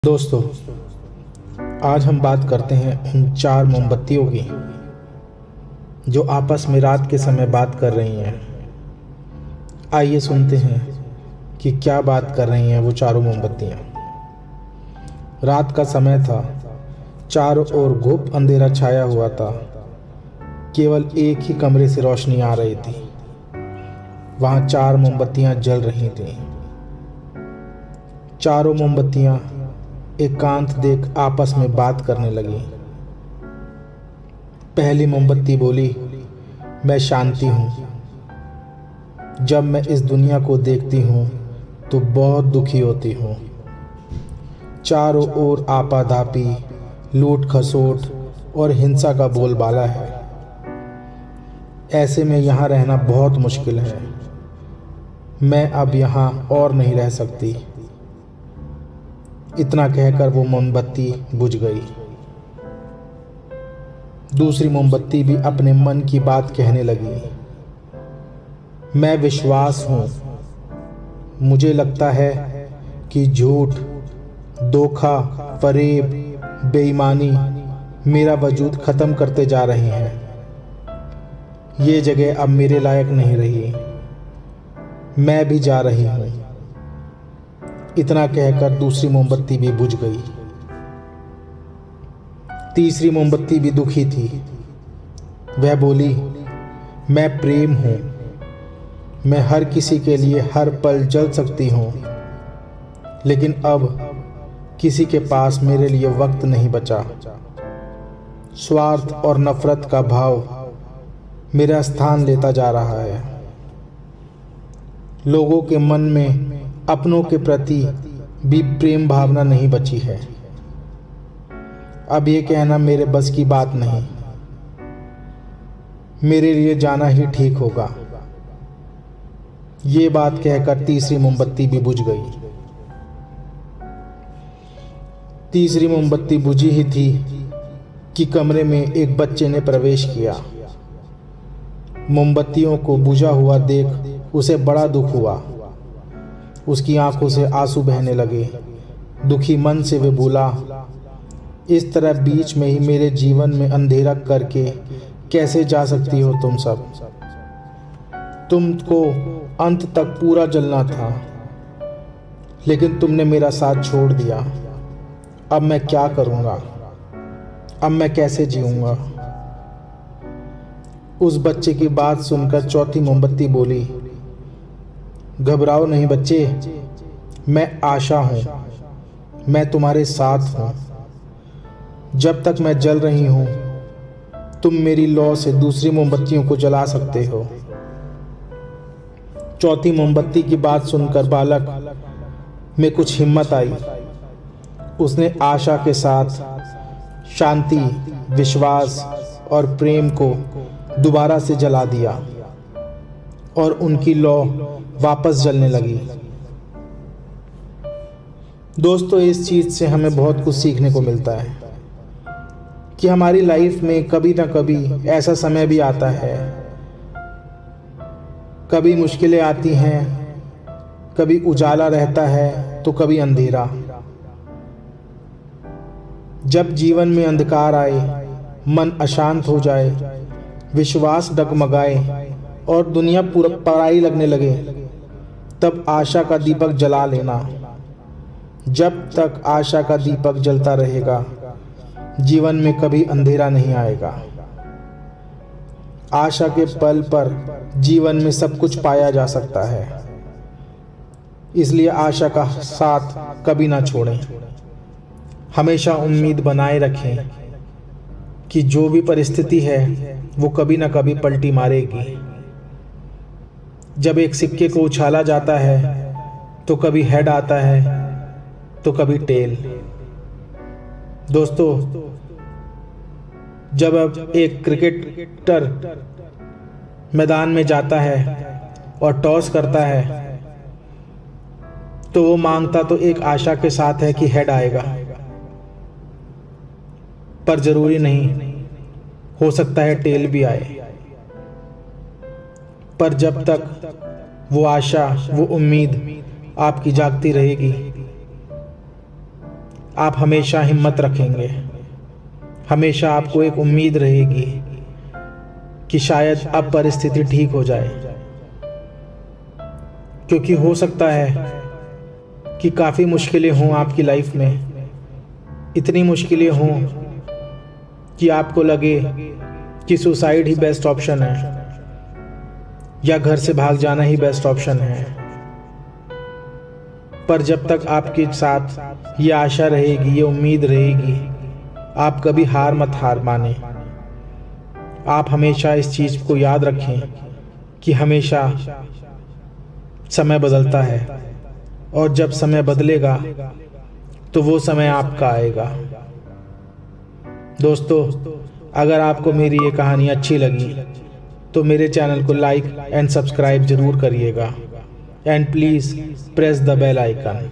दोस्तों, आज हम बात करते हैं उन चार मोमबत्तियों की जो आपस में रात के समय बात कर रही हैं। आइए सुनते हैं कि क्या बात कर रही हैं वो चारों मोमबत्तियां। रात का समय था, चारों ओर घुप अंधेरा छाया हुआ था। केवल एक ही कमरे से रोशनी आ रही थी। वहां चार मोमबत्तियां जल रही थीं। चारों मोमबत्तियां एकांत देख आपस में बात करने लगी। पहली मोमबत्ती बोली, मैं शांति हूं। जब मैं इस दुनिया को देखती हूं तो बहुत दुखी होती हूं। चारों ओर आपाधापी, लूट खसोट और हिंसा का बोलबाला है। ऐसे में यहाँ रहना बहुत मुश्किल है। मैं अब यहाँ और नहीं रह सकती। इतना कहकर वो मोमबत्ती बुझ गई। दूसरी मोमबत्ती भी अपने मन की बात कहने लगी। मैं विश्वास हूं। मुझे लगता है कि झूठ, धोखा, फरेब, बेईमानी मेरा वजूद खत्म करते जा रहे हैं। ये जगह अब मेरे लायक नहीं रही। मैं भी जा रही हूं। इतना कहकर दूसरी मोमबत्ती भी बुझ गई। तीसरी मोमबत्ती भी दुखी थी। वह बोली, मैं प्रेम हूं। मैं हर किसी के लिए हर पल जल सकती हूं, लेकिन अब किसी के पास मेरे लिए वक्त नहीं बचा। स्वार्थ और नफरत का भाव मेरा स्थान लेता जा रहा है। लोगों के मन में अपनों के प्रति भी प्रेम भावना नहीं बची है। अब ये कहना मेरे बस की बात नहीं। मेरे लिए जाना ही ठीक होगा। ये बात कहकर तीसरी मोमबत्ती भी बुझ गई। तीसरी मोमबत्ती बुझी ही थी कि कमरे में एक बच्चे ने प्रवेश किया। मोमबत्तियों को बुझा हुआ देख उसे बड़ा दुख हुआ। उसकी आंखों से आंसू बहने लगे। दुखी मन से वे बोला, इस तरह बीच में ही मेरे जीवन में अंधेरा करके कैसे जा सकती हो तुम सब। तुमको अंत तक पूरा जलना था, लेकिन तुमने मेरा साथ छोड़ दिया। अब मैं क्या करूँगा? अब मैं कैसे जीऊँगा? उस बच्चे की बात सुनकर चौथी मोमबत्ती बोली, घबराओ नहीं बच्चे, मैं आशा हूं। मैं तुम्हारे साथ हूं। जब तक मैं जल रही हूं, तुम मेरी लौ से दूसरी मोमबत्तियों को जला सकते हो। चौथी मोमबत्ती की बात सुनकर बालक में कुछ हिम्मत आई। उसने आशा के साथ शांति, विश्वास और प्रेम को दोबारा से जला दिया और उनकी लौ वापस जलने लगी। दोस्तों, इस चीज से हमें बहुत कुछ सीखने को मिलता है कि हमारी लाइफ में कभी ना कभी ऐसा समय भी आता है। कभी मुश्किलें आती हैं, कभी उजाला रहता है तो कभी अंधेरा। जब जीवन में अंधकार आए, मन अशांत हो जाए, विश्वास डगमगाए और दुनिया पूरा पराई लगने लगे, तब आशा का दीपक जला लेना। जब तक आशा का दीपक जलता रहेगा, जीवन में कभी अंधेरा नहीं आएगा। आशा के पल पर जीवन में सब कुछ पाया जा सकता है। इसलिए आशा का साथ कभी ना छोड़ें। हमेशा उम्मीद बनाए रखें कि जो भी परिस्थिति है वो कभी ना कभी पलटी मारेगी। जब एक सिक्के को उछाला जाता है तो कभी हेड आता है तो कभी टेल। दोस्तों, जब अब एक क्रिकेटर मैदान में जाता है और टॉस करता है तो वो मांगता तो एक आशा के साथ है कि हेड आएगा, पर जरूरी नहीं, हो सकता है टेल भी आए। पर जब तक वो आशा, वो उम्मीद आपकी जागती रहेगी, आप हमेशा हिम्मत रखेंगे, हमेशा आपको एक उम्मीद रहेगी कि शायद अब परिस्थिति ठीक हो जाए, क्योंकि हो सकता है कि काफ़ी मुश्किलें हों आपकी लाइफ में, इतनी मुश्किलें हों कि आपको लगे कि सुसाइड ही बेस्ट ऑप्शन है या घर से भाग जाना ही बेस्ट ऑप्शन है। पर जब तक आपके साथ ये आशा रहेगी, ये उम्मीद रहेगी, आप कभी हार मत माने। आप हमेशा इस चीज़ को याद रखें कि हमेशा समय बदलता है, और जब समय बदलेगा तो वो समय आपका आएगा। दोस्तों, अगर आपको मेरी ये कहानी अच्छी लगी तो मेरे चैनल को लाइक एंड सब्सक्राइब ज़रूर करिएगा, and please press the bell icon.